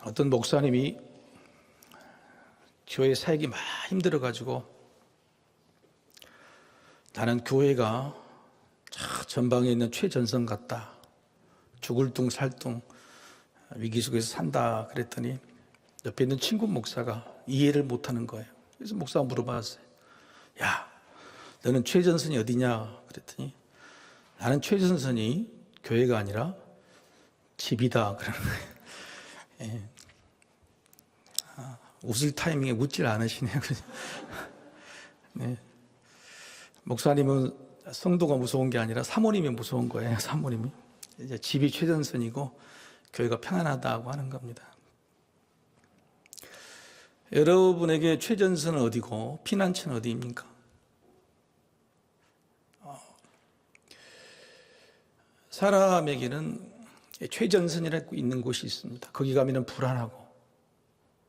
어떤 목사님이 교회 사역이 막 힘들어가지고 나는 교회가 전방에 있는 최전선 같다. 죽을 둥 살 둥 위기 속에서 산다 그랬더니 옆에 있는 친구 목사가 이해를 못하는 거예요. 그래서 목사가 물어봤어요. 야, 너는 최전선이 어디냐? 그랬더니 나는 최전선이 교회가 아니라 집이다 그러는 거예요. 예. 웃을 타이밍에 웃질 않으시네요. 네. 목사님은 성도가 무서운 게 아니라 사모님이 무서운 거예요. 사모님이 이제 집이 최전선이고 교회가 평안하다고 하는 겁니다. 여러분에게 최전선은 어디고 피난처는 어디입니까? 사람에게는 최전선이라고 있는 곳이 있습니다. 거기 가면 불안하고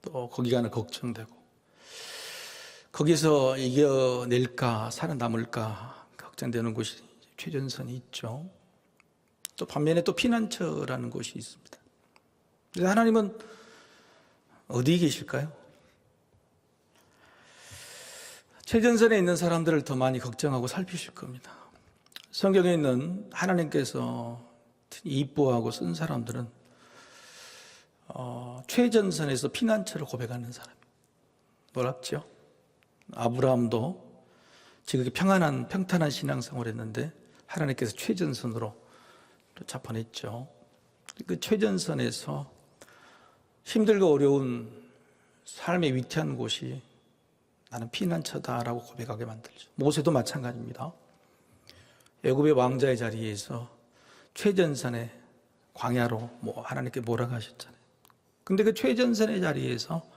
또 거기 가면 걱정되고 거기서 이겨낼까 살아남을까 걱정되는 곳이 최전선이 있죠. 또 반면에 또 피난처라는 곳이 있습니다. 그래서 하나님은 어디에 계실까요? 최전선에 있는 사람들을 더 많이 걱정하고 살피실 겁니다. 성경에 있는 하나님께서 이뻐하고 쓴 사람들은 최전선에서 피난처를 고백하는 사람. 놀랍죠? 아브라함도 지극히 평탄한 신앙생활을 했는데 하나님께서 최전선으로 잡아냈죠. 그 최전선에서 힘들고 어려운 삶의 위태한 곳이 나는 피난처다라고 고백하게 만들죠. 모세도 마찬가지입니다. 애굽의 왕자의 자리에서 최전선의 광야로 하나님께 몰아가셨잖아요. 근데 그 최전선의 자리에서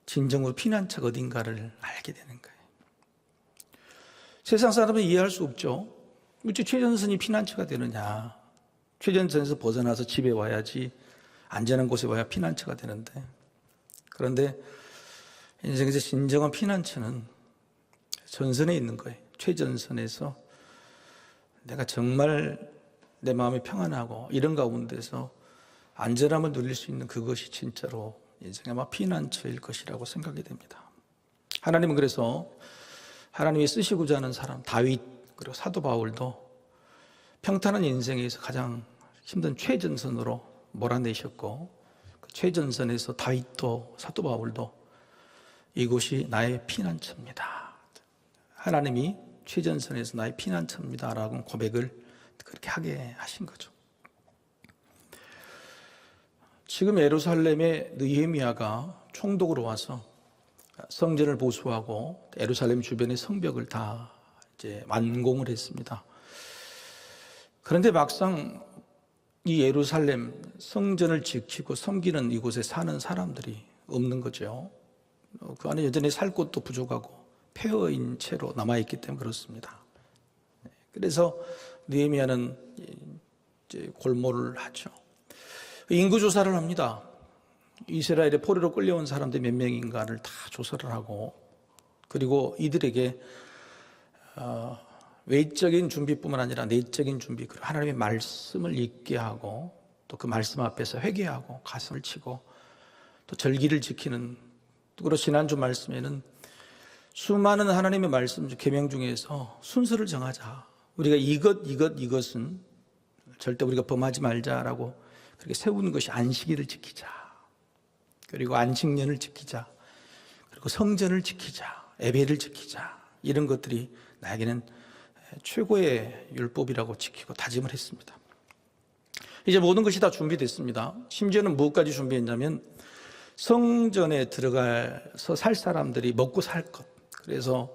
진정으로 피난처가 어딘가를 알게 되는 거예요. 세상 사람은 이해할 수 없죠. 어째 최전선이 피난처가 되느냐. 최전선에서 벗어나서 집에 와야지 안전한 곳에 와야 피난처가 되는데, 그런데 인생에서 진정한 피난처는 전선에 있는 거예요. 최전선에서 내가 정말 내 마음이 평안하고 이런 가운데서 안전함을 누릴 수 있는 그것이 진짜로 인생의 아마 피난처일 것이라고 생각이 됩니다. 하나님은 그래서 하나님이 쓰시고자 하는 사람 다윗 그리고 사도 바울도 평탄한 인생에서 가장 힘든 최전선으로 몰아내셨고, 그 최전선에서 다윗도 사도 바울도 이곳이 나의 피난처입니다. 하나님이 최전선에서 나의 피난처입니다라고 고백을 그렇게 하게 하신 거죠. 지금 예루살렘에 느헤미야가 총독으로 와서 성전을 보수하고 예루살렘 주변의 성벽을 다 이제 완공을 했습니다. 그런데 막상 이 예루살렘 성전을 지키고 섬기는 이곳에 사는 사람들이 없는 거죠. 그 안에 여전히 살 곳도 부족하고 폐허인 채로 남아있기 때문에 그렇습니다. 그래서 느헤미야는 이제 골몰을 하죠. 인구조사를 합니다. 이스라엘에 포로로 끌려온 사람들 몇 명인가를 다 조사를 하고, 그리고 이들에게 외적인 준비뿐만 아니라 내적인 준비, 하나님의 말씀을 읽게 하고 또 그 말씀 앞에서 회개하고 가슴을 치고 또 절기를 지키는, 그리고 지난주 말씀에는 수많은 하나님의 말씀 계명 중에서 순서를 정하자. 우리가 이것은 절대 우리가 범하지 말자라고 그렇게 세운 것이 안식일을 지키자. 그리고 안식년을 지키자. 그리고 성전을 지키자. 예배를 지키자. 이런 것들이 나에게는 최고의 율법이라고 지키고 다짐을 했습니다. 이제 모든 것이 다 준비됐습니다. 심지어는 무엇까지 준비했냐면 성전에 들어가서 살 사람들이 먹고 살 것. 그래서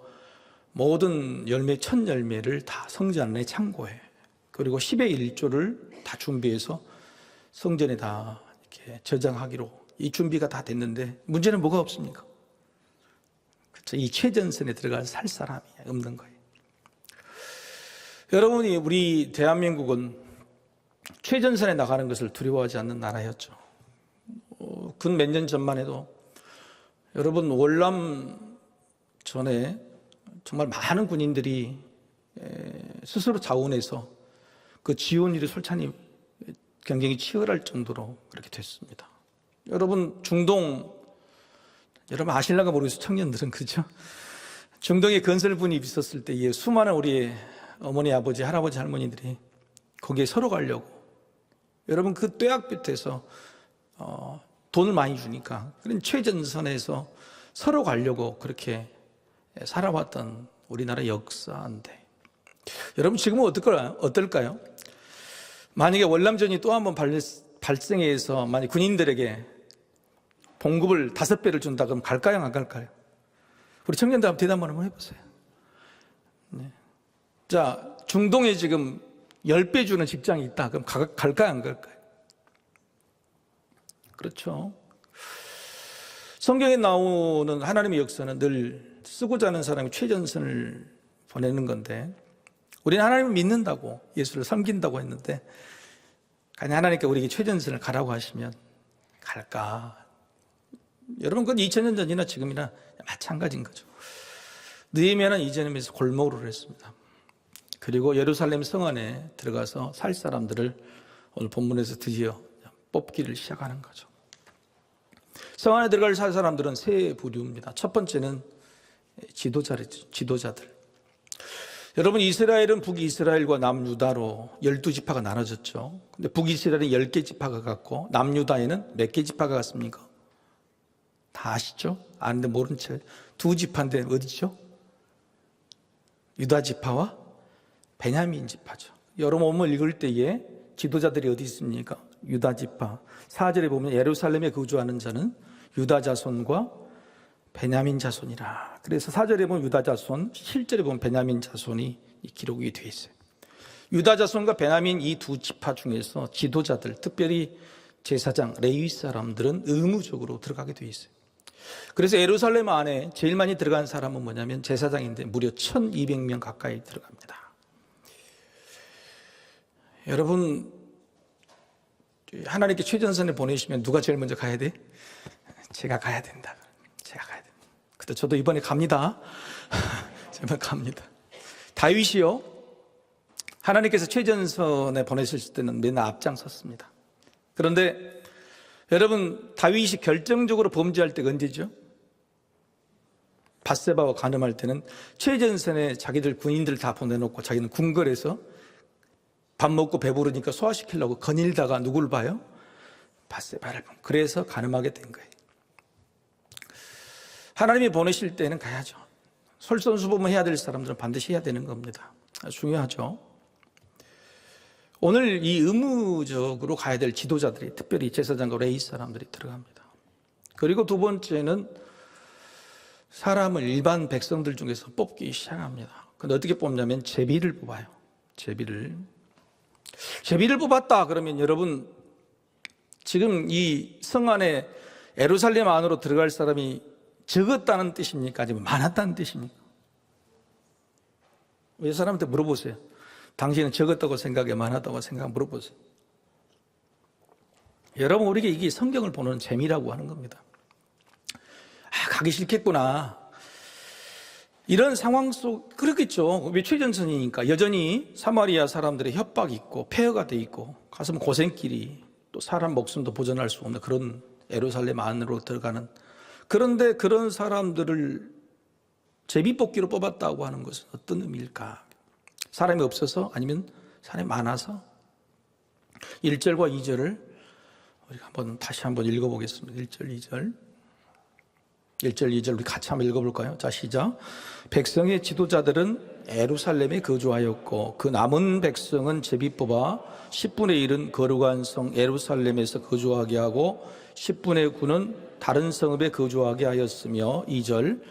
모든 열매, 첫 열매를 다 성전 안에 창고해. 그리고 10의 1조를 다 준비해서 성전에 다 이렇게 저장하기로, 이 준비가 다 됐는데 문제는 뭐가 없습니까? 그렇죠. 이 최전선에 들어가서 살 사람이 없는 거예요. 여러분이 우리 대한민국은 최전선에 나가는 것을 두려워하지 않는 나라였죠. 근 몇 년 전만 해도 여러분 월남 전에 정말 많은 군인들이 스스로 자원해서 그 지원일이 솔찬히 경쟁이 치열할 정도로 그렇게 됐습니다. 여러분 중동, 여러분 아실랑가 모르겠어요. 청년들은 그렇죠? 중동에 건설분이 있었을 때에 수많은 우리의 어머니, 아버지, 할아버지, 할머니들이 거기에 서로 가려고, 여러분 그 뙤약볕에서 돈을 많이 주니까 그런 최전선에서 서로 가려고 그렇게 살아왔던 우리나라 역사인데, 여러분 지금은 어떨까요? 만약에 월남전이 또 한번 발생해서 만약 군인들에게 봉급을 5배를 준다 그러면 갈까요, 안 갈까요? 우리 청년들 한번 대답 한번 해보세요. 네. 자, 중동에 지금 10배 주는 직장이 있다 그럼 갈까요, 안 갈까요? 그렇죠. 성경에 나오는 하나님의 역사는 늘 쓰고자 하는 사람이 최전선을 보내는 건데, 우리는 하나님을 믿는다고, 예수를 섬긴다고 했는데 아니, 하나님께 우리에게 최전선을 가라고 하시면 갈까? 여러분 그건 2000년 전이나 지금이나 마찬가지인 거죠. 느헤미야는 이전에서 골목으로 했습니다. 그리고 예루살렘 성 안에 들어가서 살 사람들을 오늘 본문에서 드디어 뽑기를 시작하는 거죠. 성 안에 들어갈 살 사람들은 세 부류입니다. 첫 번째는 지도자들. 여러분 이스라엘은 북이스라엘과 남유다로 12지파가 나눠졌죠. 근데 북이스라엘은 10개 지파가 갔고 남유다에는 몇 개 지파가 갔습니까? 다 아시죠? 아는데 모른 채 두 지파인데 어디죠? 유다 지파와 베냐민 지파죠. 여러분 오늘 읽을 때에 지도자들이 어디 있습니까? 유다 지파. 4절에 보면 예루살렘에 거주하는 자는 유다 자손과 베냐민 자손이라. 그래서 4절에 보면 유다 자손, 7절에 보면 베냐민 자손이 기록이 되어 있어요. 유다 자손과 베냐민 이 두 지파 중에서 지도자들, 특별히 제사장, 레위 사람들은 의무적으로 들어가게 되어 있어요. 그래서 예루살렘 안에 제일 많이 들어간 사람은 뭐냐면 제사장인데 무려 1200명 가까이 들어갑니다. 여러분 하나님께 최전선에 보내시면 누가 제일 먼저 가야 돼? 제가 가야 된다. 제가 가야 된다. 근데 저도 이번에 갑니다. 제발 갑니다. 다윗이요, 하나님께서 최전선에 보내실 때는 맨날 앞장섰습니다. 그런데 여러분 다윗이 결정적으로 범죄할 때가 언제죠? 밧세바와 간음할 때는 최전선에 자기들 군인들 다 보내놓고 자기는 궁궐에서 밥 먹고 배부르니까 소화시키려고 거닐다가 누굴 봐요? 밧세바를 봐요. 그래서 간음하게 된 거예요. 하나님이 보내실 때는 가야죠. 솔선수범을 해야 될 사람들은 반드시 해야 되는 겁니다. 중요하죠. 오늘 이 의무적으로 가야 될 지도자들이, 특별히 제사장과 레위 사람들이 들어갑니다. 그리고 두 번째는 사람을 일반 백성들 중에서 뽑기 시작합니다. 근데 어떻게 뽑냐면 제비를 뽑아요. 제비를 뽑았다 그러면 여러분 지금 이 성 안에 예루살렘 안으로 들어갈 사람이 적었다는 뜻입니까? 아니면 많았다는 뜻입니까? 왜 사람한테 물어보세요. 당신은 적었다고 생각해, 많았다고 생각해? 물어보세요. 여러분 우리에게 이게 성경을 보는 재미라고 하는 겁니다. 가기 싫겠구나 이런 상황 속, 그렇겠죠. 왜 최전선이니까. 여전히 사마리아 사람들의 협박이 있고 폐허가 돼 있고 가슴 고생길이, 또 사람 목숨도 보존할 수 없는 그런 예루살렘 안으로 들어가는, 그런데 그런 사람들을 제비뽑기로 뽑았다고 하는 것은 어떤 의미일까? 사람이 없어서? 아니면 사람이 많아서? 1절과 2절을 우리가 다시 한번 읽어보겠습니다. 1절, 2절 우리 같이 한번 읽어볼까요? 자, 시작. 백성의 지도자들은 예루살렘에 거주하였고 그 남은 백성은 제비 뽑아 10분의 1은 거룩한 성 예루살렘에서 거주하게 하고 10분의 9는 다른 성읍에 거주하게 하였으며 2절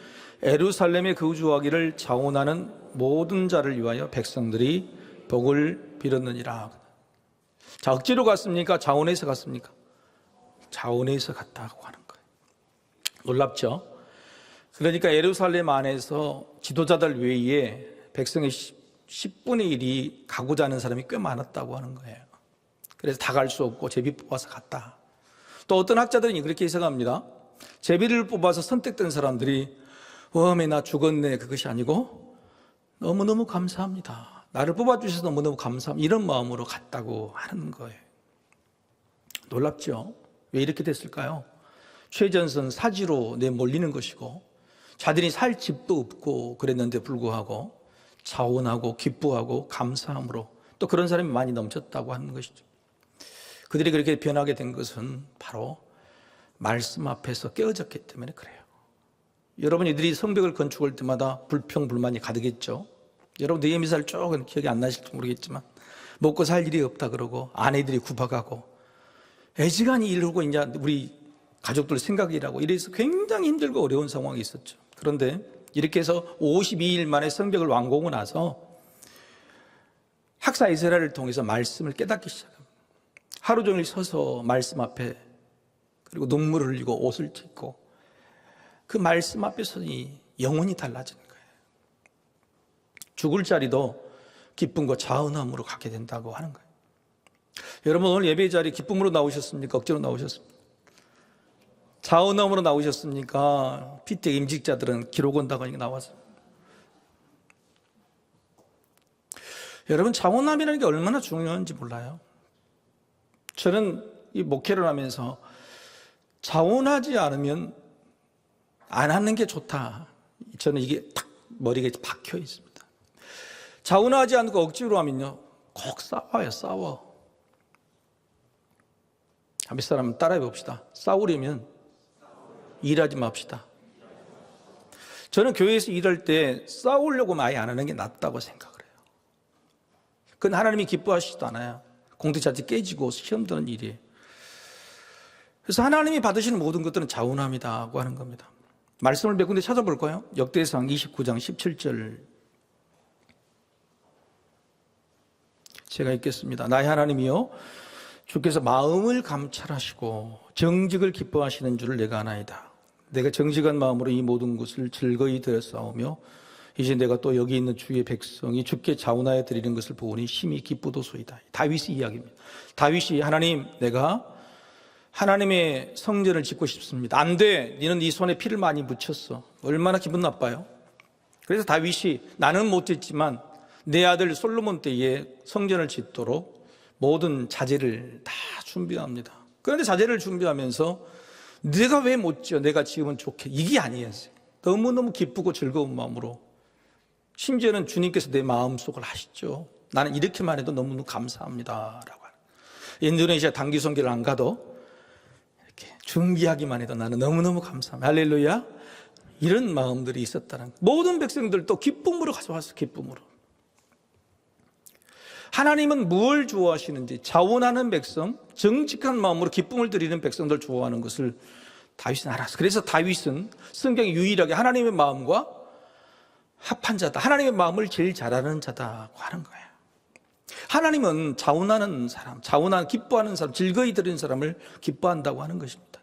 예루살렘에 거주하기를 자원하는 모든 자를 위하여 백성들이 복을 빌었느니라. 자, 억지로 갔습니까? 자원해서 갔습니까? 자원해서 갔다고 하는 거예요. 놀랍죠? 그러니까 예루살렘 안에서 지도자들 외에 백성의 10분의 1이 가고자 하는 사람이 꽤 많았다고 하는 거예요. 그래서 다 갈 수 없고 제비 뽑아서 갔다. 또 어떤 학자들은 그렇게 해석합니다. 제비를 뽑아서 선택된 사람들이 나 죽었네, 그것이 아니고 너무너무 감사합니다, 나를 뽑아주셔서 너무너무 감사합니다, 이런 마음으로 갔다고 하는 거예요. 놀랍죠? 왜 이렇게 됐을까요? 최전선 사지로 내몰리는 것이고 자들이 살 집도 없고 그랬는데 불구하고 자원하고 기뻐하고 감사함으로 또 그런 사람이 많이 넘쳤다고 하는 것이죠. 그들이 그렇게 변하게 된 것은 바로 말씀 앞에서 깨어졌기 때문에 그래요. 여러분, 이들이 성벽을 건축할 때마다 불평불만이 가득했죠. 여러분, 느헤미야서 쪽은 기억이 안 나실지 모르겠지만 먹고 살 일이 없다 그러고 아내들이 구박하고 애지간히 이러고 이제 우리 가족들 생각이라고 이래서 굉장히 힘들고 어려운 상황이 있었죠. 그런데 이렇게 해서 52일 만에 성벽을 완공하고 나서 학사 이스라엘을 통해서 말씀을 깨닫기 시작합니다. 하루 종일 서서 말씀 앞에 그리고 눈물을 흘리고 옷을 찢고 그 말씀 앞에 서니 영혼이 달라지는 거예요. 죽을 자리도 기쁨과 자은함으로 갖게 된다고 하는 거예요. 여러분, 오늘 예배 자리 기쁨으로 나오셨습니까? 억지로 나오셨습니까? 자은함으로 나오셨습니까? 피택 임직자들은 기록 온다고 하니까 나와서. 여러분, 자원함이라는 게 얼마나 중요한지 몰라요. 저는 이 목회를 하면서 자원하지 않으면 안 하는 게 좋다. 저는 이게 딱 머리가 박혀 있습니다. 자원하지 않고 억지로 하면요, 꼭 싸워요, 싸워. 몇 사람 따라해 봅시다. 싸우려면 일하지 맙시다. 저는 교회에서 일할 때 싸우려고 아예 안 하는 게 낫다고 생각을 해요. 그건 하나님이 기뻐하시지도 않아요. 공동체한테 깨지고 시험 드는 일이에요. 그래서 하나님이 받으시는 모든 것들은 자원함이라고 하는 겁니다. 말씀을 몇 군데 찾아볼까요? 역대상 29장 17절 제가 읽겠습니다. 나의 하나님이여, 주께서 마음을 감찰하시고 정직을 기뻐하시는 줄을 내가 아나이다. 내가 정직한 마음으로 이 모든 것을 즐거이 드렸사오며 이제 내가 또 여기 있는 주의 백성이 주께 자원하여 드리는 것을 보니 심히 기쁘도소이다. 다윗의 이야기입니다. 다윗이 하나님, 내가 하나님의 성전을 짓고 싶습니다. 안 돼. 너는 네 손에 피를 많이 묻혔어. 얼마나 기분 나빠요. 그래서 다윗이 나는 못 짓지만 내 아들 솔로몬 때에 성전을 짓도록 모든 자재를 다 준비합니다. 그런데 자재를 준비하면서 내가 왜 못 지어? 내가 지으면 좋게. 이게 아니에요. 너무너무 기쁘고 즐거운 마음으로, 심지어는 주님께서 내 마음속을 아시죠. 나는 이렇게만 해도 너무너무 감사합니다 라고 하는. 인도네시아 단기 선교를 안 가도 이렇게 준비하기만 해도 나는 너무너무 감사합니다. 할렐루야. 이런 마음들이 있었다는, 모든 백성들도 기쁨으로 가져왔어. 기쁨으로. 하나님은 무엇을 좋아하시는지, 자원하는 백성, 정직한 마음으로 기쁨을 드리는 백성들 좋아하는 것을 다윗은 알았어. 그래서 다윗은 성경에 유일하게 하나님의 마음과 합한 자다, 하나님의 마음을 제일 잘하는 자다고 하는 거예요. 하나님은 자원하는 사람, 기뻐하는 사람, 즐거이 드리는 사람을 기뻐한다고 하는 것입니다.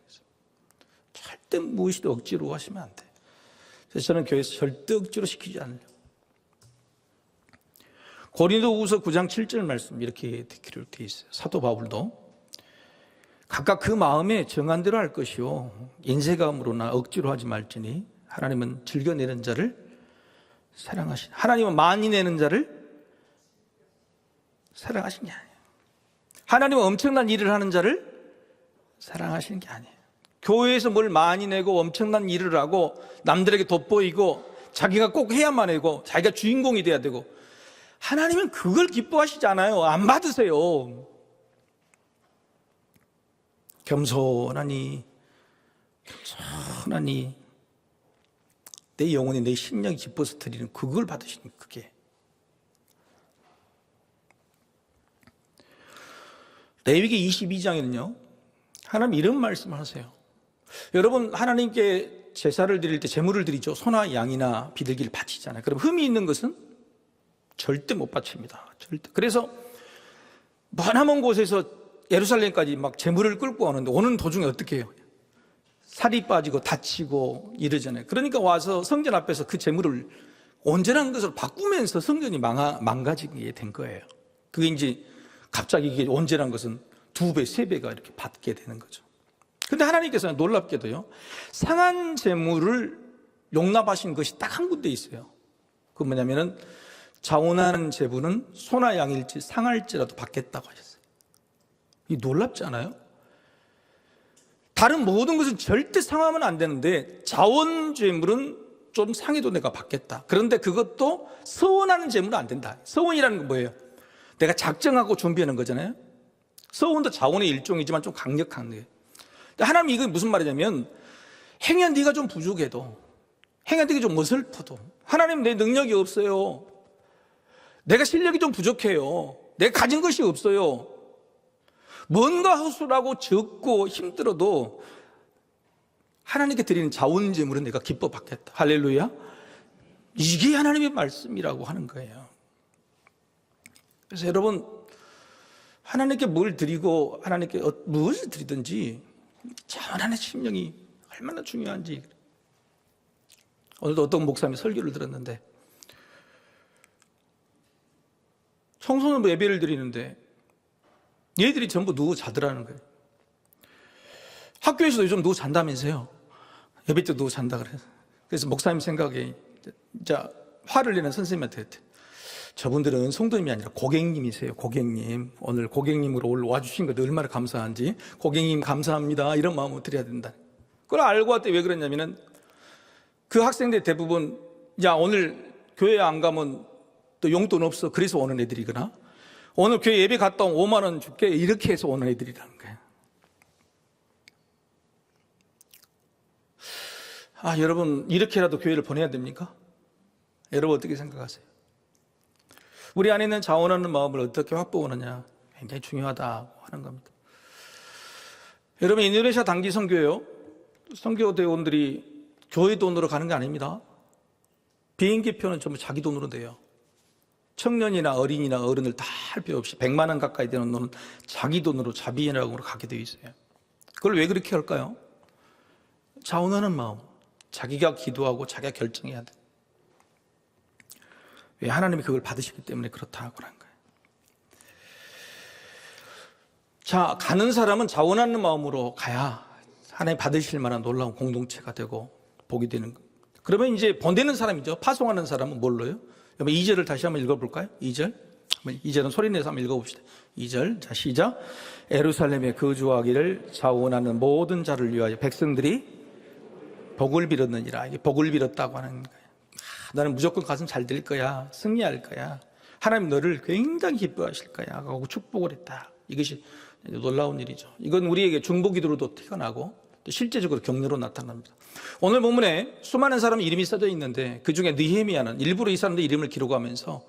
절대 무엇이도 억지로 하시면 안 돼요. 그래서 저는 교회에서 절대 억지로 시키지 않으려고. 고린도후서 9장 7절 말씀 이렇게 기록되어 있어요. 사도 바울도 각각 그 마음에 정한 대로 할 것이요 인색함으로나 억지로 하지 말지니 하나님은 즐겨내는 자를 사랑하시니, 하나님은 많이 내는 자를 사랑하시는 게 아니에요. 하나님은 엄청난 일을 하는 자를 사랑하시는 게 아니에요. 교회에서 뭘 많이 내고 엄청난 일을 하고 남들에게 돋보이고 자기가 꼭 해야만 하고 자기가 주인공이 돼야 되고, 하나님은 그걸 기뻐하시지 않아요. 안 받으세요. 겸손하니 내 영혼이, 내 심령이 기뻐서 드리는 그걸 받으시는, 그게. 레위기 22장에는요 하나님 이런 말씀을 하세요. 여러분, 하나님께 제사를 드릴 때 제물을 드리죠. 소나 양이나 비둘기를 바치잖아요. 그럼 흠이 있는 것은 절대 못 바칩니다. 절대. 그래서 머나먼 곳에서 예루살렘까지 막 제물을 끌고 오는데, 오는 도중에 어떻게 해요? 살이 빠지고 다치고 이러잖아요. 그러니까 와서 성전 앞에서 그 제물을 온전한 것으로 바꾸면서 성전이 망가지게 된 거예요. 그게 이제 갑자기 이게 온전한 것은 2배, 3배가 이렇게 받게 되는 거죠. 근데 하나님께서는 놀랍게도요, 상한 제물을 용납하신 것이 딱 한 군데 있어요. 그 뭐냐면은 자원하는 제물은 소나 양일지 상할지라도 받겠다고 하셨어요. 이 놀랍지 않아요? 다른 모든 것은 절대 상하면 안 되는데 자원 재물은 좀 상해도 내가 받겠다. 그런데 그것도 서원하는 재물은 안 된다. 서원이라는 건 뭐예요? 내가 작정하고 준비하는 거잖아요. 서원도 자원의 일종이지만 좀 강력한 거예요. 하나님 이게 무슨 말이냐면 행여 네가 좀 부족해도, 행여 네가 좀 어설퍼도, 하나님 내 능력이 없어요, 내가 실력이 좀 부족해요, 내가 가진 것이 없어요, 뭔가 허술하고 적고 힘들어도 하나님께 드리는 자원 제물은 내가 기뻐 받겠다. 할렐루야. 이게 하나님의 말씀이라고 하는 거예요. 그래서 여러분, 하나님께 뭘 드리고 하나님께 무엇을 드리든지 자원하는 심령이 얼마나 중요한지. 오늘도 어떤 목사님이 설교를 들었는데 청소년 예배를 드리는데 얘들이 전부 누워 자더라는 거예요. 학교에서도 요즘 누워 잔다면서요. 예배 때 누워 잔다 그래서. 그래서 목사님 생각에 진짜 화를 내는 선생님한테 했대. 저분들은 성도님이 아니라 고객님이세요. 고객님. 오늘 고객님으로 와주신 것도 얼마나 감사한지. 고객님 감사합니다. 이런 마음으로 드려야 된다. 그걸 알고 왔더니 왜 그랬냐면은 그 학생들 대부분 야 오늘 교회 안 가면 또 용돈 없어. 그래서 오는 애들이거나 오늘 교회 예배 갔다 오면 5만 원 줄게. 이렇게 해서 오는 애들이라는 거예요. 아, 여러분 이렇게라도 교회를 보내야 됩니까? 여러분 어떻게 생각하세요? 우리 안에 있는 자원하는 마음을 어떻게 확보하느냐 굉장히 중요하다고 하는 겁니다. 여러분 인도네시아 단기 선교요. 선교대원들이 교회 돈으로 가는 게 아닙니다. 비행기 표는 전부 자기 돈으로 돼요. 청년이나 어린이나 어른을 다 할 필요 없이 100만 원 가까이 되는 돈은 자기 돈으로 자비인하고 가게 되어 있어요. 그걸 왜 그렇게 할까요? 자원하는 마음, 자기가 기도하고 자기가 결정해야 돼. 왜? 하나님이 그걸 받으시기 때문에 그렇다고 하는 거예요. 자, 가는 사람은 자원하는 마음으로 가야 하나님 받으실 만한 놀라운 공동체가 되고 복이 되는 거예요. 그러면 이제 보내는 사람이죠. 파송하는 사람은 뭘로요? 여러분 2절을 다시 한번 읽어볼까요? 2절. 2절은 소리내서 한번 읽어봅시다. 2절. 자, 시작. 예루살렘에 거주하기를 자원하는 모든 자를 위하여 백성들이 복을 빌었느니라. 이게 복을 빌었다고 하는 거예요. 나는 무조건 가서 잘 될 거야. 승리할 거야. 하나님 너를 굉장히 기뻐하실 거야. 하고 축복을 했다. 이것이 놀라운 일이죠. 이건 우리에게 중보기도로도 티가 나고 또 실제적으로 격려로 나타납니다. 오늘 본문에 수많은 사람의 이름이 써져 있는데 그중에 느헤미야는 일부러 이 사람들 이름을 기록하면서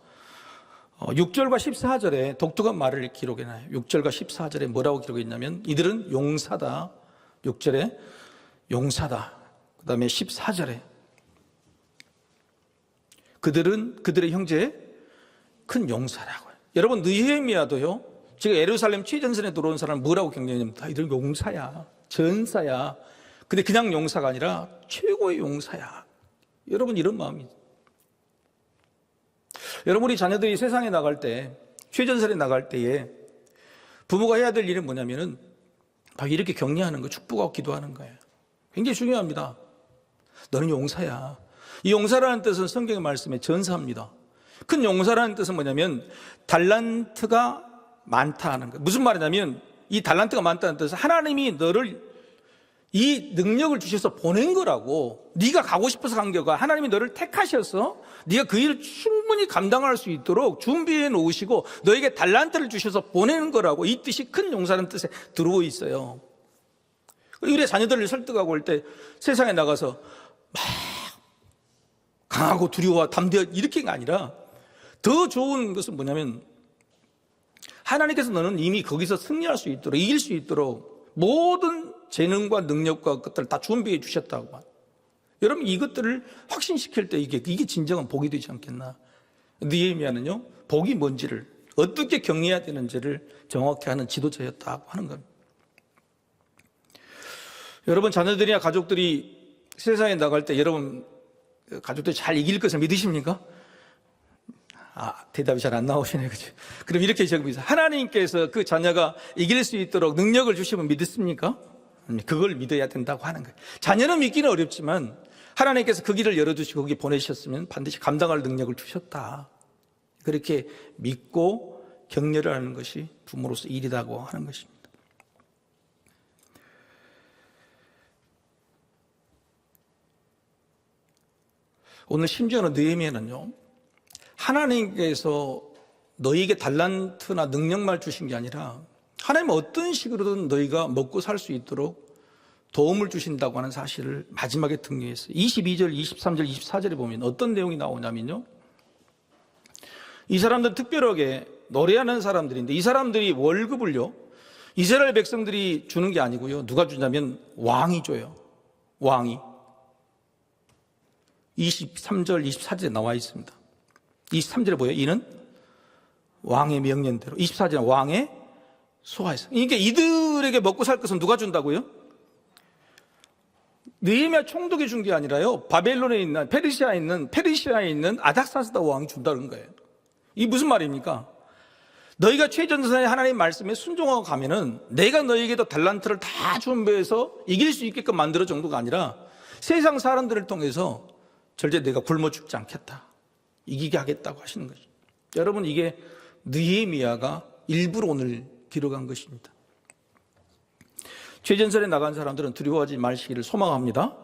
6절과 14절에 독특한 말을 기록해놔요. 6절과 14절에 뭐라고 기록했냐면 이들은 용사다. 6절에 용사다. 그 다음에 14절에 그들은 그들의 형제의 큰 용사라고요. 여러분 느헤미야도요. 지금 예루살렘 최전선에 들어온 사람은 뭐라고 격려했냐면 이들 용사야. 전사야. 근데 그냥 용사가 아니라 최고의 용사야. 여러분 이런 마음이죠. 여러분 우리 자녀들이 세상에 나갈 때 최전선에 나갈 때에 부모가 해야 될 일은 뭐냐면은 바로 이렇게 격려하는 거, 축복하고 기도하는 거예요. 굉장히 중요합니다. 너는 용사야. 이 용사라는 뜻은 성경의 말씀에 전사입니다. 큰 용사라는 뜻은 뭐냐면 달란트가 많다 하는 거예요. 무슨 말이냐면 이 달란트가 많다는 뜻은 하나님이 너를 이 능력을 주셔서 보낸 거라고. 네가 가고 싶어서 간 거가 하나님이 너를 택하셔서 네가 그 일을 충분히 감당할 수 있도록 준비해 놓으시고 너에게 달란트를 주셔서 보내는 거라고. 이 뜻이 큰 용사라는 뜻에 들어오 있어요. 우리 자녀들을 설득하고 올 때 세상에 나가서 막 강하고 두려워 담대하 이렇게가 아니라 더 좋은 것은 뭐냐면 하나님께서 너는 이미 거기서 승리할 수 있도록 이길 수 있도록 모든 재능과 능력과 것들을 다 준비해 주셨다고. 여러분 이것들을 확신시킬 때 이게 진정한 복이 되지 않겠나. 느헤미야는요 복이 뭔지를 어떻게 격려해야 되는지를 정확히 하는 지도자였다고 하는 겁니다. 여러분 자녀들이나 가족들이 세상에 나갈 때 여러분 가족들이 잘 이길 것을 믿으십니까? 대답이 잘 안 나오시네요. 그죠? 그럼 이렇게 적으면서 하나님께서 그 자녀가 이길 수 있도록 능력을 주시면 믿습니까? 그걸 믿어야 된다고 하는 거예요. 자녀는 믿기는 어렵지만 하나님께서 그 길을 열어주시고 거기 보내셨으면 반드시 감당할 능력을 주셨다. 그렇게 믿고 격려를 하는 것이 부모로서 일이라고 하는 것입니다. 오늘 심지어는 느헤미야는요, 하나님께서 너희에게 달란트나 능력만 주신 게 아니라 하나님은 어떤 식으로든 너희가 먹고 살 수 있도록 도움을 주신다고 하는 사실을 마지막에 등장했어요. 22절, 23절, 24절에 보면 어떤 내용이 나오냐면요, 이 사람들은 특별하게 노래하는 사람들인데 이 사람들이 월급을요 이스라엘 백성들이 주는 게 아니고요, 누가 주냐면 왕이 줘요. 왕이. 23절, 24절에 나와 있습니다. 23절에 보여요. 이는 왕의 명령대로. 24절에 왕의 소하에서. 그러니까 이들에게 먹고 살 것은 누가 준다고요? 느헤미야 총독이 준 게 아니라요, 바벨론에 있는 페르시아에 있는 아닥사스다 왕이 준다는 거예요. 이게 무슨 말입니까? 너희가 최전선의 하나님 말씀에 순종하고 가면은 내가 너희에게도 달란트를 다 준비해서 이길 수 있게끔 만들어 정도가 아니라 세상 사람들을 통해서 절대 내가 굶어 죽지 않겠다, 이기게 하겠다고 하시는 거죠. 여러분, 이게 느헤미야가 일부러 오늘 기록한 것입니다. 최전선에 나간 사람들은 두려워하지 마시기를 소망합니다.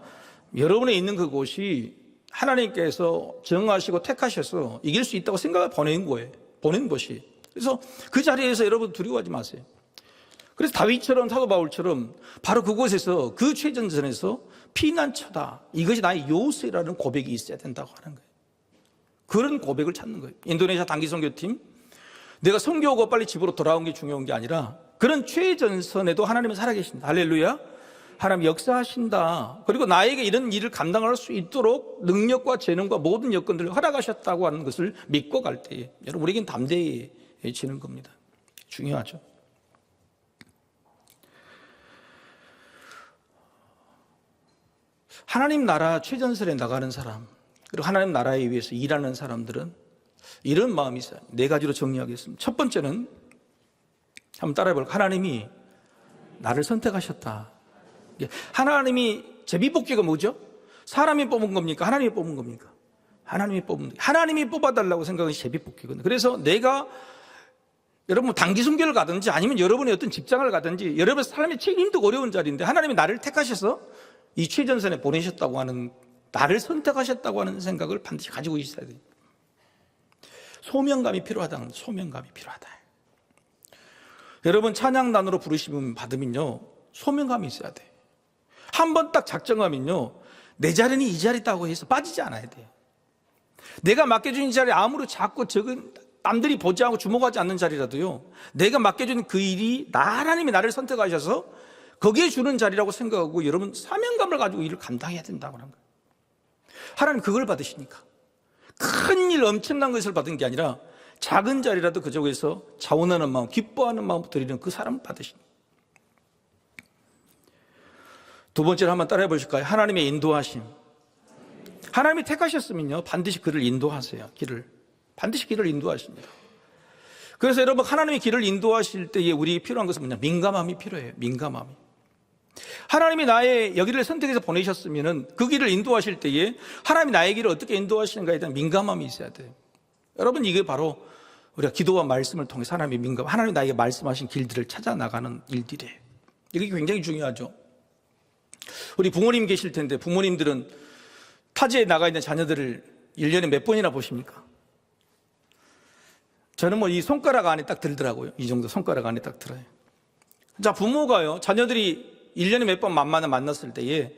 여러분의 있는 그곳이 하나님께서 정하시고 택하셔서 이길 수 있다고 생각을 보낸 거예요. 보낸 것이. 그래서 그 자리에서 여러분 두려워하지 마세요. 그래서 다윗처럼 사도 바울처럼 바로 그곳에서, 그 최전선에서 피난처다, 이것이 나의 요새라는 고백이 있어야 된다고 하는 거예요. 그런 고백을 찾는 거예요. 인도네시아 단기 선교팀, 내가 선교하고 빨리 집으로 돌아온 게 중요한 게 아니라 그런 최전선에도 하나님은 살아계신다. 할렐루야. 하나님 역사하신다. 그리고 나에게 이런 일을 감당할 수 있도록 능력과 재능과 모든 여건들을 허락하셨다고 하는 것을 믿고 갈 때에 여러분, 우리에겐 담대해지는 겁니다. 중요하죠. 하나님 나라 최전선에 나가는 사람, 그리고 하나님 나라에 위해서 일하는 사람들은 이런 마음이 있어요. 네 가지로 정리하겠습니다. 첫 번째는 한번 따라해볼까요? 하나님이 나를 선택하셨다. 하나님이, 제비뽑기가 뭐죠? 사람이 뽑은 겁니까? 하나님이 뽑은 겁니까? 하나님이 뽑아달라고 생각은 제비뽑기거든요. 그래서 내가, 여러분 단기 선교를 가든지 아니면 여러분의 어떤 직장을 가든지 여러분의 삶의 책임도 어려운 자리인데 하나님이 나를 택하셔서 이 최전선에 보내셨다고 하는, 나를 선택하셨다고 하는 생각을 반드시 가지고 있어야 돼요. 소명감이 필요하다. 소명감이 필요하다. 여러분, 찬양단으로 부르심을 받으면요, 소명감이 있어야 돼요. 한번 딱 작정하면요, 내 자리는 이 자리다고 해서 빠지지 않아야 돼요. 내가 맡겨준 이 자리, 아무리 작고 적은, 남들이 보지 않고 주목하지 않는 자리라도요, 내가 맡겨준 그 일이 하나님이 나를 선택하셔서 거기에 주는 자리라고 생각하고 여러분 사명감을 가지고 일을 감당해야 된다고 하는 거예요. 하나님 그걸 받으시니까. 큰 일, 엄청난 것을 받은 게 아니라 작은 자리라도 그쪽에서 자원하는 마음, 기뻐하는 마음 드리는 그 사람을 받으시니까. 두 번째로 한번 따라해 보실까요? 하나님의 인도하심. 하나님이 택하셨으면요, 반드시 그를 인도하세요. 반드시 길을 인도하십니다. 그래서 여러분, 하나님의 길을 인도하실 때에 우리 필요한 것은 뭐냐? 민감함이 필요해요. 민감함이. 하나님이 나의 여기를 선택해서 보내셨으면 그 길을 인도하실 때에 하나님이 나의 길을 어떻게 인도하시는가에 대한 민감함이 있어야 돼요. 여러분, 이게 바로 우리가 기도와 말씀을 통해서 하나님이 나에게 말씀하신 길들을 찾아 나가는 일들이에요. 이게 굉장히 중요하죠. 우리 부모님 계실 텐데 부모님들은 타지에 나가 있는 자녀들을 1년에 몇 번이나 보십니까? 저는 뭐 이 손가락 안에 딱 들더라고요. 이 정도 손가락 안에 딱 들어요. 자, 부모가요, 자녀들이 1년에 몇 번 만났을 때에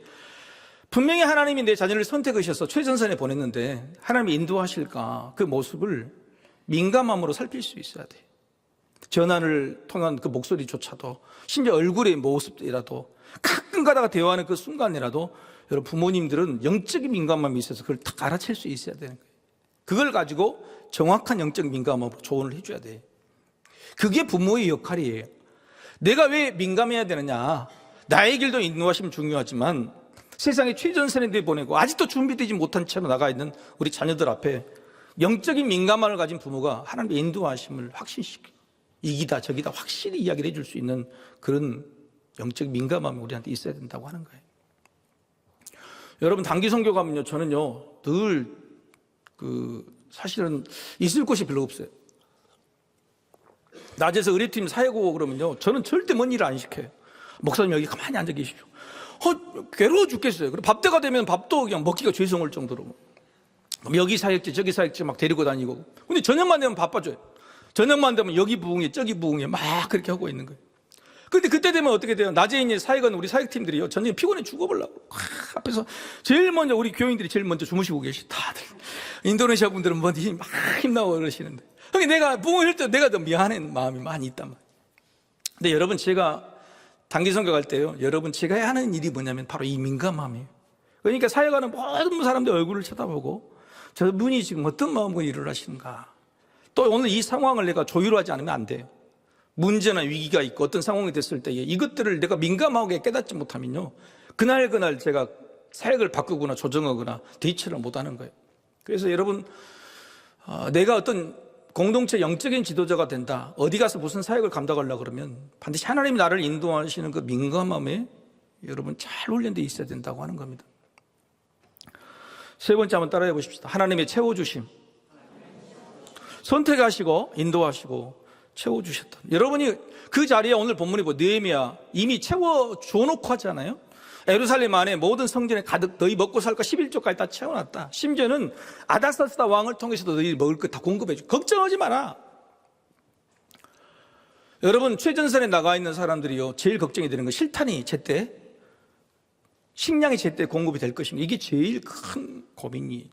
분명히 하나님이 내 자녀를 선택하셔서 최전선에 보냈는데 하나님이 인도하실까, 그 모습을 민감함으로 살필 수 있어야 돼요. 전화를 통한 그 목소리조차도, 심지어 얼굴의 모습이라도, 가끔 가다가 대화하는 그 순간이라도 여러분, 부모님들은 영적인 민감함이 있어서 그걸 딱 알아챌 수 있어야 되는 거예요. 그걸 가지고 정확한 영적 민감함으로 조언을 해줘야 돼요. 그게 부모의 역할이에요. 내가 왜 민감해야 되느냐? 나의 길도 인도하시면 중요하지만 세상에 최전선에 내보내고 아직도 준비되지 못한 채로 나가 있는 우리 자녀들 앞에 영적인 민감함을 가진 부모가 하나님의 인도하심을 확신시키고 이기다 저기다 확실히 이야기를 해줄 수 있는 그런 영적 민감함이 우리한테 있어야 된다고 하는 거예요. 여러분, 단기 선교 가면요, 저는요 늘 사실은 있을 곳이 별로 없어요. 낮에서 의뢰팀 사회고 그러면요, 저는 절대 먼 일을 안 시켜요. 목사님 여기 가만히 앉아 계십시오. 괴로워 죽겠어요. 그리고 밥때가 되면 밥도 그냥 먹기가 죄송할 정도로. 여기 사역지 저기 사역지 막 데리고 다니고. 근데 저녁만 되면 바빠져요. 저녁만 되면 여기 부흥회 저기 부흥회 막 그렇게 하고 있는 거예요. 근데 그때 되면 어떻게 돼요? 낮에 이제 사역은 우리 사역팀들이요, 저녁에 피곤해 죽어보려고 앞에서 제일 먼저 우리 교인들이 제일 먼저 주무시고 계시. 다들 인도네시아 분들은 막 힘나고 그러시는데, 그러니까 내가 부흥회할 때 내가 더 미안한 마음이 많이 있단 말이에요. 근데 여러분, 제가 단기 선교 갈 때요, 여러분 제가 해야 하는 일이 뭐냐면 바로 이 민감함이에요. 그러니까 사역하는 모든 사람들 얼굴을 쳐다보고 저분이 지금 어떤 마음으로 일을 하시는가, 또 오늘 이 상황을 내가 조율하지 않으면 안 돼요. 문제나 위기가 있고 어떤 상황이 됐을 때에 이것들을 내가 민감하게 깨닫지 못하면요, 그날 제가 사역을 바꾸거나 조정하거나 대처를 못하는 거예요. 그래서 여러분, 내가 어떤 공동체 영적인 지도자가 된다, 어디 가서 무슨 사역을 감당하려고 그러면 반드시 하나님이 나를 인도하시는 그 민감함에 여러분 잘 훈련되어 있어야 된다고 하는 겁니다. 세 번째 한번 따라해 보십시다. 하나님의 채워주심. 선택하시고 인도하시고 채워주셨다. 여러분이 그 자리에 오늘 본문이 느헤미야 이미 채워줘놓고 하잖아요. 예루살렘 안에 모든 성전에 가득 너희 먹고 살 거 11조까지 다 채워놨다. 심지어는 아닥사스다 왕을 통해서도 너희 먹을 거 다 공급해줘. 걱정하지 마라. 여러분, 최전선에 나가 있는 사람들이요, 제일 걱정이 되는 건 실탄이 제때, 식량이 제때 공급이 될 것인가, 이게 제일 큰 고민이.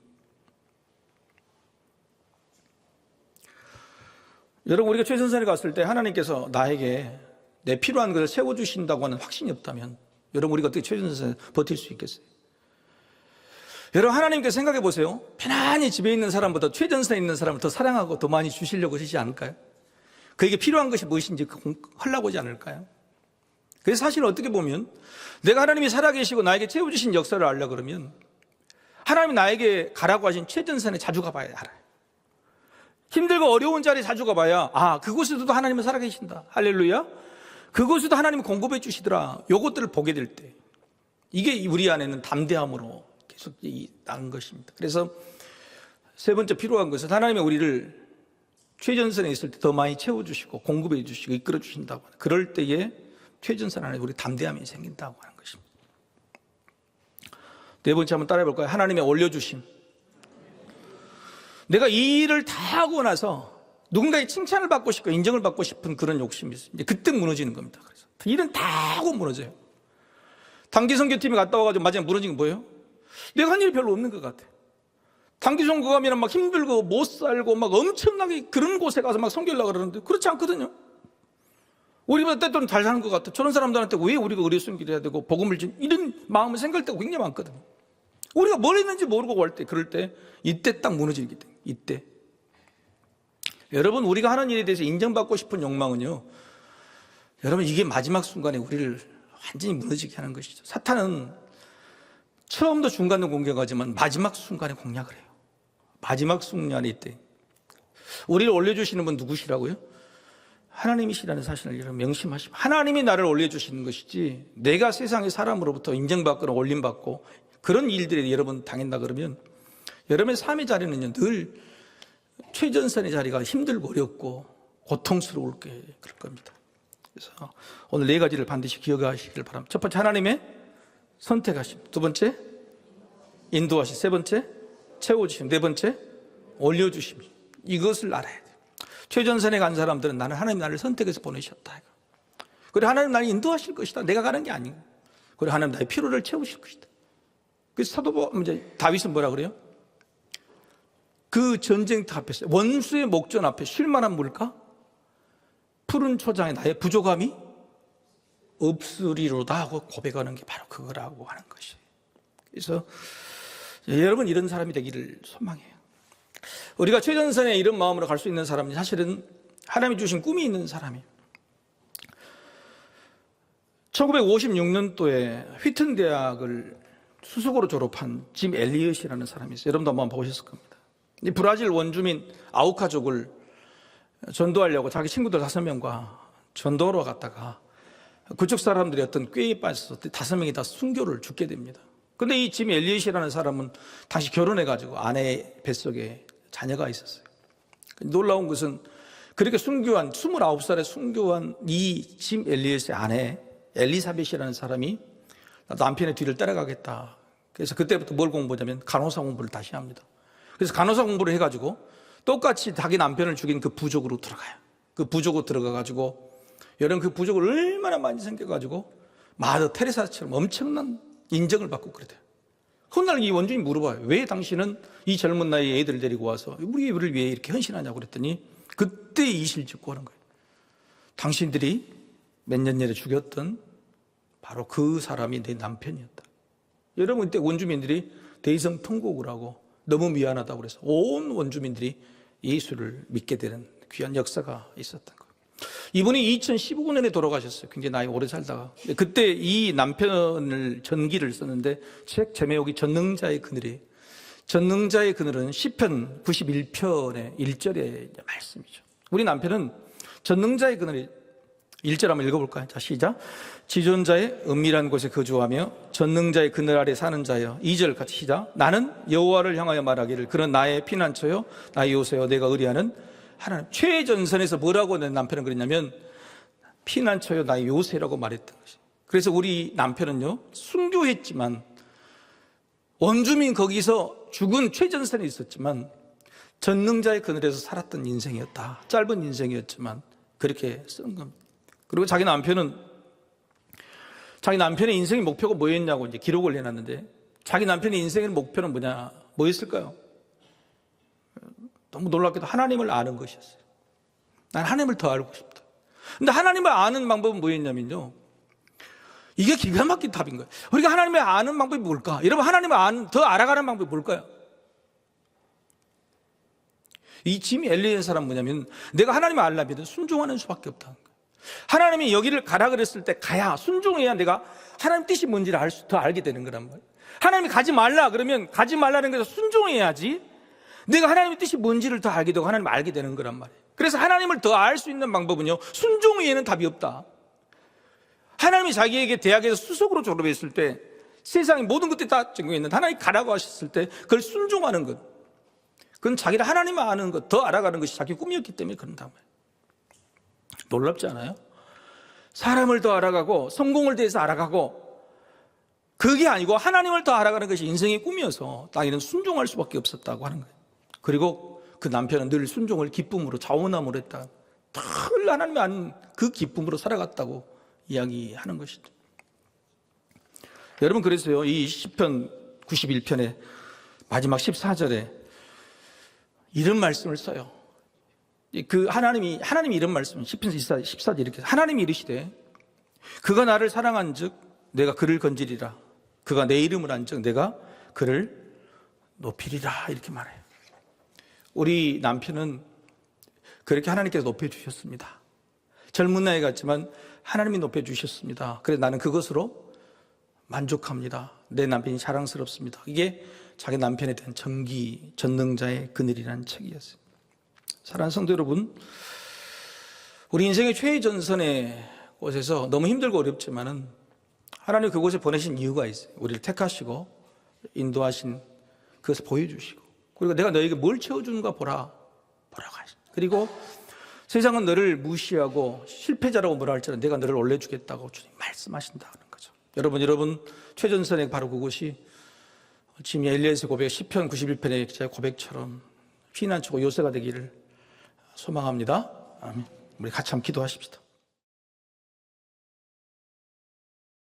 여러분, 우리가 최전선에 갔을 때 하나님께서 나에게 내 필요한 것을 세워주신다고 하는 확신이 없다면 여러분, 우리가 어떻게 최전선에 버틸 수 있겠어요? 여러분, 하나님께서 생각해 보세요. 편안히 집에 있는 사람보다 최전선에 있는 사람을 더 사랑하고 더 많이 주시려고 하시지 않을까요? 그에게 필요한 것이 무엇인지 하려고 하지 않을까요? 그래서 사실 어떻게 보면 내가 하나님이 살아계시고 나에게 채워주신 역사를 알려고 그러면 하나님이 나에게 가라고 하신 최전선에 자주 가봐야 알아요. 힘들고 어려운 자리에 자주 가봐야, 그곳에서도 하나님은 살아계신다. 할렐루야. 그곳에도 하나님이 공급해 주시더라. 요것들을 보게 될 때, 이게 우리 안에는 담대함으로 계속 나는 것입니다. 그래서 세 번째 필요한 것은 하나님이 우리를 최전선에 있을 때 더 많이 채워주시고 공급해 주시고 이끌어 주신다고 하는, 그럴 때에 최전선 안에 우리 담대함이 생긴다고 하는 것입니다. 네 번째 한번 따라해 볼까요? 하나님의 올려주심. 내가 이 일을 다 하고 나서 누군가의 칭찬을 받고 싶고 인정을 받고 싶은 그런 욕심이 있어요. 이제 그때 무너지는 겁니다. 그래서 일은 다 하고 무너져요. 단기 선교팀이 갔다 와가지고 마지막에 무너진 게 뭐예요? 내가 한 일이 별로 없는 것 같아. 단기 선교 가면 막 힘들고 못 살고 막 엄청나게 그런 곳에 가서 막 선교하려고 그러는데 그렇지 않거든요. 우리보다 때때로는 잘 사는 것 같아. 저런 사람들한테 왜 우리가 의뢰 숨기를 해야 되고 복음을 진, 이런 마음을 생각할 때가 굉장히 많거든요. 우리가 뭘 했는지 모르고 갈 때, 그럴 때 이때 딱 무너지기 때문에. 이때 여러분, 우리가 하는 일에 대해서 인정받고 싶은 욕망은요, 여러분, 이게 마지막 순간에 우리를 완전히 무너지게 하는 것이죠. 사탄은 처음도 중간도 공격하지만 마지막 순간에 공략을 해요. 마지막 순간에 이때 우리를 올려주시는 분 누구시라고요? 하나님이시라는 사실을 여러분 명심하시고, 하나님이 나를 올려주시는 것이지 내가 세상의 사람으로부터 인정받거나 올림받고 그런 일들에 여러분 당한다 그러면 여러분의 삶의 자리는요, 늘 최전선의 자리가 힘들고 어렵고 고통스러울 게 그럴 겁니다. 그래서 오늘 네 가지를 반드시 기억하시길 바랍니다. 첫 번째, 하나님의 선택하심. 두 번째, 인도하심. 세 번째, 채워주심. 네 번째, 올려주심. 이것을 알아야 돼요. 최전선에 간 사람들은 나는 하나님 나를 선택해서 보내셨다. 그리고 하나님 나를 인도하실 것이다. 내가 가는 게 아니고. 그리고 하나님 나의 필요를 채우실 것이다. 그래서 사도 다윗은 뭐라 그래요? 그 전쟁터 앞에서 원수의 목전 앞에 쉴만한 물가? 푸른 초장에 나의 부족함이 없으리로다 하고 고백하는 게 바로 그거라고 하는 것이에요. 그래서 여러분, 이런 사람이 되기를 소망해요. 우리가 최전선에 이런 마음으로 갈 수 있는 사람은 사실은 하나님이 주신 꿈이 있는 사람이에요. 1956년도에 휘튼 대학을 수석으로 졸업한 짐 엘리엇이라는 사람이 있어요. 여러분도 한번 보셨을 겁니다. 이 브라질 원주민 아우카족을 전도하려고 자기 친구들 5명과 전도하러 갔다가 그쪽 사람들이 어떤 꾀에 빠져서 5명이 다 순교를 죽게 됩니다. 근데 이 짐 엘리엇이라는 사람은 당시 결혼해가지고 아내 뱃속에 자녀가 있었어요. 놀라운 것은 그렇게 순교한 29살에 순교한 이 짐 엘리엇의 아내 엘리사벳이라는 사람이 남편의 뒤를 따라가겠다. 그래서 그때부터 뭘 공부하냐면 간호사 공부를 다시 합니다. 그래서 간호사 공부를 해가지고 똑같이 자기 남편을 죽인 그 부족으로 들어가요. 그 부족으로 들어가가지고 여러분 그 부족을 얼마나 많이 생겨가지고 마더 테레사처럼 엄청난 인정을 받고 그러대요. 훗날 이 원주민이 물어봐요. 왜 당신은 이 젊은 나이에 애들 데리고 와서 우리를 위해 이렇게 헌신하냐고 그랬더니 그때 이실 짓고 하는 거예요. 당신들이 몇 년 전에 죽였던 바로 그 사람이 내 남편이었다. 여러분 그때 원주민들이 대의성 통곡을 하고 너무 미안하다고 그래서 온 원주민들이 예수를 믿게 되는 귀한 역사가 있었던 거예요. 이분이 2015년에 돌아가셨어요. 굉장히 나이 오래 살다가. 그때 이 남편을 전기를 썼는데 책 제목이 전능자의 그늘이에요. 전능자의 그늘은 시편 91편의 1절의 말씀이죠. 우리 남편은 전능자의 그늘이 1절 한번 읽어볼까요? 자, 시작. 지존자의 은밀한 곳에 거주하며 전능자의 그늘 아래 사는 자여. 2절 같이 시작. 나는 여호와를 향하여 말하기를 그는 나의 피난처요 나의 요새요 내가 의뢰하는 하나님. 최전선에서 뭐라고 내 남편은 그랬냐면 피난처요 나의 요새라고 말했던 것이. 그래서 우리 남편은요 순교했지만 원주민 거기서 죽은 최전선에 있었지만 전능자의 그늘에서 살았던 인생이었다. 짧은 인생이었지만 그렇게 쓴 겁니다. 그리고 자기 남편의 인생의 목표가 뭐였냐고 이제 기록을 해놨는데 자기 남편의 인생의 목표는 뭐였을까요? 너무 놀랍게도 하나님을 아는 것이었어요. 난 하나님을 더 알고 싶다. 근데 하나님을 아는 방법은 뭐였냐면요. 이게 기가 막힌 답인 거예요. 우리가 하나님을 아는 방법이 뭘까? 여러분 하나님을 더 알아가는 방법이 뭘까요? 이 짐 엘리의 사람 뭐냐면 내가 하나님을 알려면 순종하는 수밖에 없다는 거예요. 하나님이 여기를 가라 그랬을 때 가야 순종해야 내가 하나님 뜻이 뭔지를 더 알게 되는 거란 말이에요. 하나님이 가지 말라 그러면 가지 말라는 것에서 순종해야지 내가 하나님의 뜻이 뭔지를 더 알게 되고 하나님을 알게 되는 거란 말이에요. 그래서 하나님을 더 알 수 있는 방법은요 순종 외에는 답이 없다. 하나님이 자기에게 대학에서 수석으로 졸업했을 때 세상의 모든 것들이 다 적용했는데 하나님이 가라고 하셨을 때 그걸 순종하는 것, 그건 자기를 하나님을 아는 것, 더 알아가는 것이 자기 꿈이었기 때문에 그런단 말이에요. 놀랍지 않아요? 사람을 더 알아가고 성공을 대해서 알아가고 그게 아니고 하나님을 더 알아가는 것이 인생의 꿈이어서 자기는 순종할 수밖에 없었다고 하는 거예요. 그리고 그 남편은 늘 순종을 기쁨으로 자원함으로 했다. 늘 하나님이 아는 그 기쁨으로 살아갔다고 이야기하는 것이죠. 여러분 그래서요 이 시편 91편의 마지막 14절에 이런 말씀을 써요. 그 하나님이 이런 말씀, 시편 14절 이렇게 하나님이 이르시되 그가 나를 사랑한즉 내가 그를 건지리라. 그가 내 이름을 안즉 내가 그를 높이리라. 이렇게 말해요. 우리 남편은 그렇게 하나님께서 높여주셨습니다. 젊은 나이 같지만 하나님이 높여주셨습니다. 그래서 나는 그것으로 만족합니다. 내 남편이 자랑스럽습니다. 이게 자기 남편에 대한 전능자의 그늘이라는 책이었어요. 사랑하는 성도 여러분, 우리 인생의 최전선의 곳에서 너무 힘들고 어렵지만은 하나님 그곳에 보내신 이유가 있어요. 우리를 택하시고 인도하신 그것을 보여주시고 그리고 내가 너에게 뭘 채워주는가 보라고 하시죠. 그리고 세상은 너를 무시하고 실패자라고 뭐라 할지라도 내가 너를 올려주겠다고 주님 말씀하신다는 거죠. 여러분 최전선의 바로 그곳이 지금 엘리야의 고백 시편 91편의 제 고백처럼 피난처고 요새가 되기를 소망합니다. 아멘. 우리 같이 한번 기도하십시다.